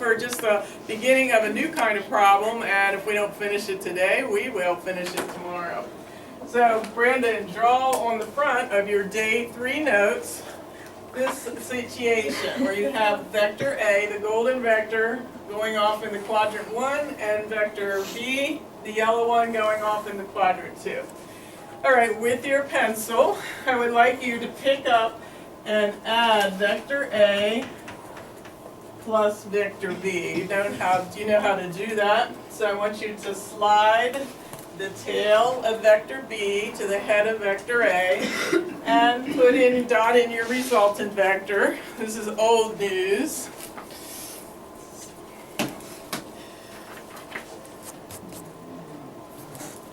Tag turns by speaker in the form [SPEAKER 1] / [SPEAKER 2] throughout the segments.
[SPEAKER 1] for just the beginning of a new kind of problem, and if we don't finish it today, we will finish it tomorrow. So, Brandon, draw on the front of your day 3 notes this situation where you have vector A, the golden vector, going off in the quadrant 1, and vector B, the yellow one, going off in the quadrant 2. All right, with your pencil, I would like you to pick up and add vector A plus vector B. You know how to do that? So I want you to slide the tail of vector B to the head of vector A and dot in your resultant vector. This is old news.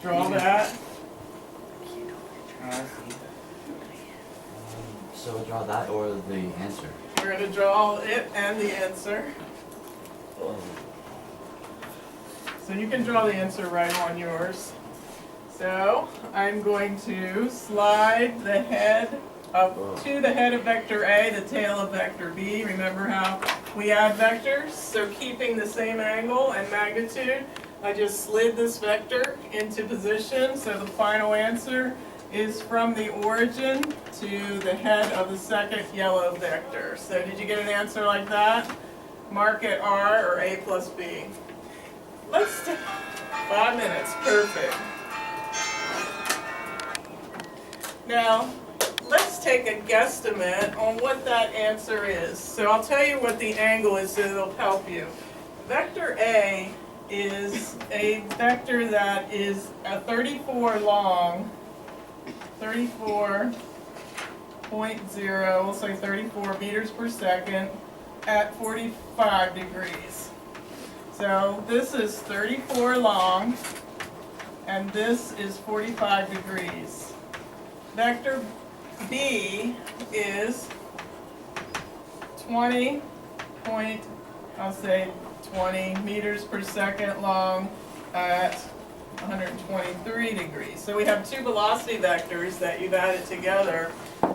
[SPEAKER 1] Draw that.
[SPEAKER 2] So draw that or the answer?
[SPEAKER 1] We're going to draw it and the answer. So you can draw the answer right on yours. So I'm going to slide the head up to the head of vector A, the tail of vector B. Remember how we add vectors? So keeping the same angle and magnitude, I just slid this vector into position. So the final answer is from the origin to the head of the second yellow vector. So did you get an answer like that? Mark it R or A plus B. Let's take 5 minutes, perfect. Now, let's take a guesstimate on what that answer is. So I'll tell you what the angle is so it'll help you. Vector A is a vector that is a 34 long, 34.0, we'll say 34 meters per second at 45 degrees. So this is 34 long, and this is 45 degrees. Vector B is 20 meters per second long at 123 degrees. So we have 2 velocity vectors that you've added together.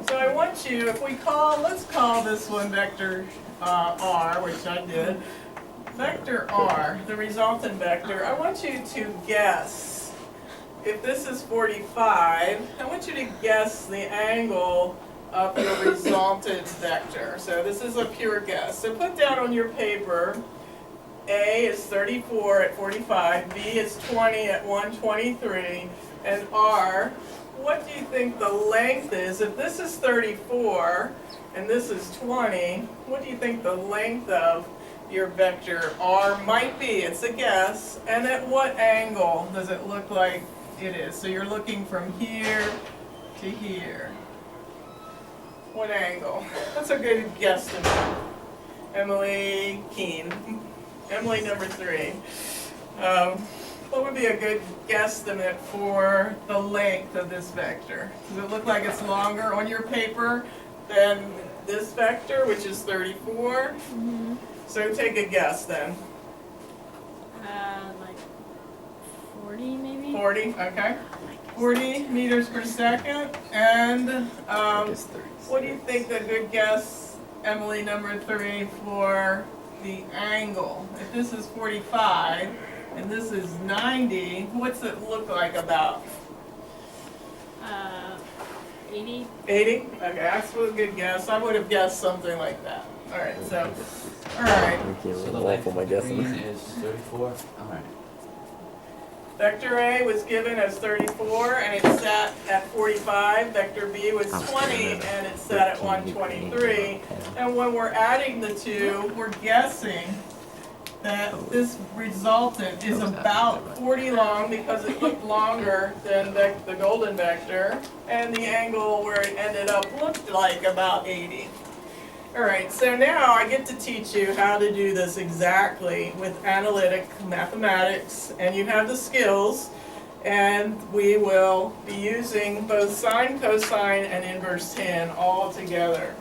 [SPEAKER 1] So I want you, let's call this one vector R, which I did. Vector R, the resultant vector, I want you to guess, if this is 45, I want you to guess the angle of your resultant vector. So this is a pure guess. So put down on your paper, A is 34 at 45, B is 20 at 123, and R, what do you think the length is? If this is 34 and this is 20, what do you think the length of your vector R might be? It's a guess. And at what angle does it look like it is? So you're looking from here to here. What angle? That's a good guesstimate. Emily Keene. Emily number 3. What would be a good guesstimate for the length of this vector? Does it look like it's longer on your paper than this vector, which is 34?
[SPEAKER 3] Mm-hmm.
[SPEAKER 1] So take a guess then.
[SPEAKER 3] Like 40 maybe?
[SPEAKER 1] 40, okay. 40 meters per second. And what do you think the good guess, Emily number 3, for the angle? If this is 45 and this is 90, what's it look like about?
[SPEAKER 3] 80.
[SPEAKER 1] 80? Okay, that's a good guess. I would have guessed something like that. All right, so, all right.
[SPEAKER 2] So the length of the green is 34? Alright.
[SPEAKER 1] Vector A was given as 34 and it sat at 45. Vector B was 20 and it sat at 123. And when we're adding the two, we're guessing that this resultant is about 40 long because it looked longer than the golden vector, and the angle where it ended up looked like about 80. All right, so now I get to teach you how to do this exactly with analytic mathematics, and you have the skills, and we will be using both sine, cosine, and inverse tan all together.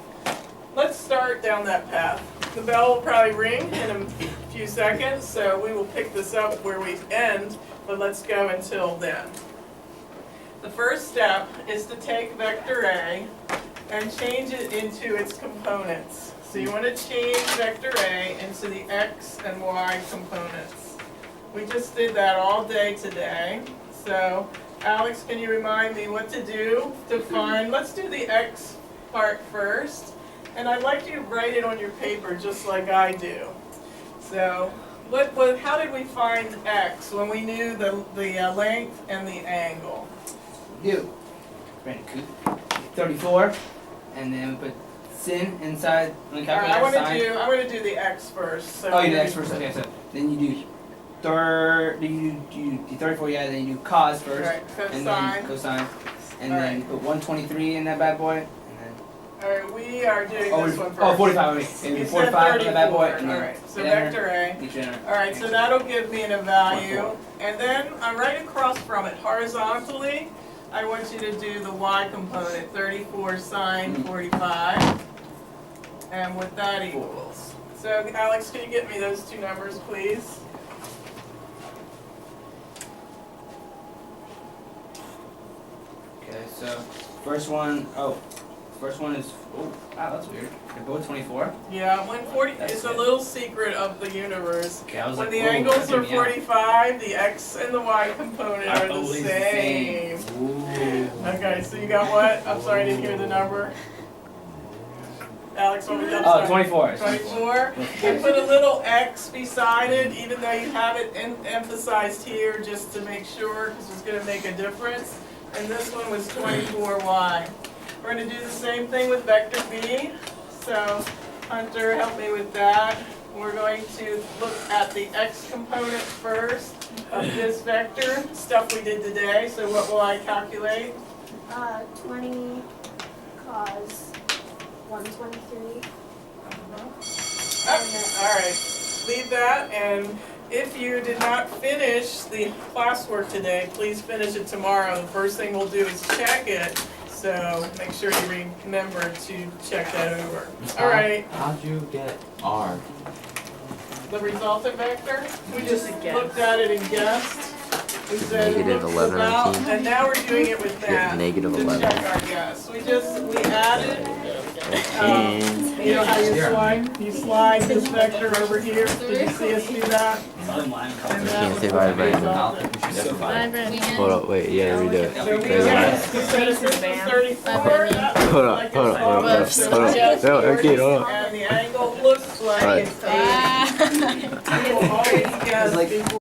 [SPEAKER 1] Let's start down that path. The bell will probably ring in a few seconds, so we will pick this up where we end, but let's go until then. The first step is to take vector A and change it into its components. So you want to change vector A into the x and y components. We just did that all day today. So Alex, can you remind me what to do to find, let's do the x part first. And I'd like you to write it on your paper just like I do. So how did we find x when we knew the length and the angle?
[SPEAKER 4] Do. 34, and then we put sin inside on the
[SPEAKER 1] All right,
[SPEAKER 4] calculator
[SPEAKER 1] I
[SPEAKER 4] sign.
[SPEAKER 1] want to do the x first. So
[SPEAKER 4] Oh, you do x first. Okay, so then you do you do 34, yeah. Then you do cos first,
[SPEAKER 1] Right,
[SPEAKER 4] and
[SPEAKER 1] cosine.
[SPEAKER 4] then cosine, and
[SPEAKER 1] All
[SPEAKER 4] then
[SPEAKER 1] right.
[SPEAKER 4] you put 123 in that bad boy, and then
[SPEAKER 1] All right, we are doing
[SPEAKER 4] oh,
[SPEAKER 1] this one first.
[SPEAKER 4] 45. Okay, and
[SPEAKER 1] You
[SPEAKER 4] then
[SPEAKER 1] said
[SPEAKER 4] 45 on that bad boy,
[SPEAKER 1] 34.
[SPEAKER 4] and then
[SPEAKER 1] All right, so
[SPEAKER 4] hit enter.
[SPEAKER 1] vector A.
[SPEAKER 4] You should enter.
[SPEAKER 1] All right, so that'll give me a value, and then right across from it, horizontally, I want you to do the y component, 34 sine 45, and what that equals. So Alex, can you get me those two numbers, please?
[SPEAKER 4] Okay, so first one is wow, that's weird. They're both 24.
[SPEAKER 1] Yeah, 140
[SPEAKER 4] That's
[SPEAKER 1] is a
[SPEAKER 4] good.
[SPEAKER 1] little secret of the universe.
[SPEAKER 4] Okay, I was
[SPEAKER 1] When
[SPEAKER 4] like,
[SPEAKER 1] the
[SPEAKER 4] whoa,
[SPEAKER 1] angles
[SPEAKER 4] that
[SPEAKER 1] are
[SPEAKER 4] threw me out.
[SPEAKER 1] 45, the x and the y component are the
[SPEAKER 4] always
[SPEAKER 1] same.
[SPEAKER 4] Ooh.
[SPEAKER 1] Okay, so you got what? I'm sorry, I didn't hear the number. Alex, what was that?
[SPEAKER 4] Oh, 24.
[SPEAKER 1] 24. And put a little x beside it, even though you have it emphasized here, just to make sure, because it's going to make a difference. And this one was 24y. We're going to do the same thing with vector b. So Hunter, help me with that. We're going to look at the x component first of this vector, stuff we did today. So what will I calculate?
[SPEAKER 5] 20 cos 123.
[SPEAKER 1] All right, leave that, and if you did not finish the classwork today, please finish it tomorrow. The first thing we'll do is check it, so make sure you remember to check that over. All right,
[SPEAKER 2] How'd you get R?
[SPEAKER 1] the resultant vector, we just
[SPEAKER 3] Just a guess.
[SPEAKER 1] looked at it and guessed. We said
[SPEAKER 6] Negative
[SPEAKER 1] looks
[SPEAKER 6] 11 or
[SPEAKER 1] about,
[SPEAKER 6] 18.
[SPEAKER 1] and now we're doing it with
[SPEAKER 6] Yeah,
[SPEAKER 1] math.
[SPEAKER 6] negative
[SPEAKER 1] to
[SPEAKER 6] 11.
[SPEAKER 1] check our guess. We added,
[SPEAKER 6] And
[SPEAKER 1] you know how you slide this vector over here? Did you see us do that? And that
[SPEAKER 6] can't
[SPEAKER 1] was
[SPEAKER 6] say
[SPEAKER 1] the
[SPEAKER 6] bye bye.
[SPEAKER 1] resultant.
[SPEAKER 6] hold up, wait, yeah, redo it.
[SPEAKER 1] So we
[SPEAKER 6] Say it
[SPEAKER 1] guessed,
[SPEAKER 6] again.
[SPEAKER 1] we said if this was 34, that was
[SPEAKER 6] Hold up,
[SPEAKER 1] like
[SPEAKER 6] hold
[SPEAKER 1] a
[SPEAKER 6] up, hold up,
[SPEAKER 1] solid,
[SPEAKER 6] hold
[SPEAKER 1] so
[SPEAKER 6] up, hold up.
[SPEAKER 1] just
[SPEAKER 6] No, okay, hold up.
[SPEAKER 1] And the angle looks like
[SPEAKER 6] Alright.
[SPEAKER 1] it's 80. You will always guess before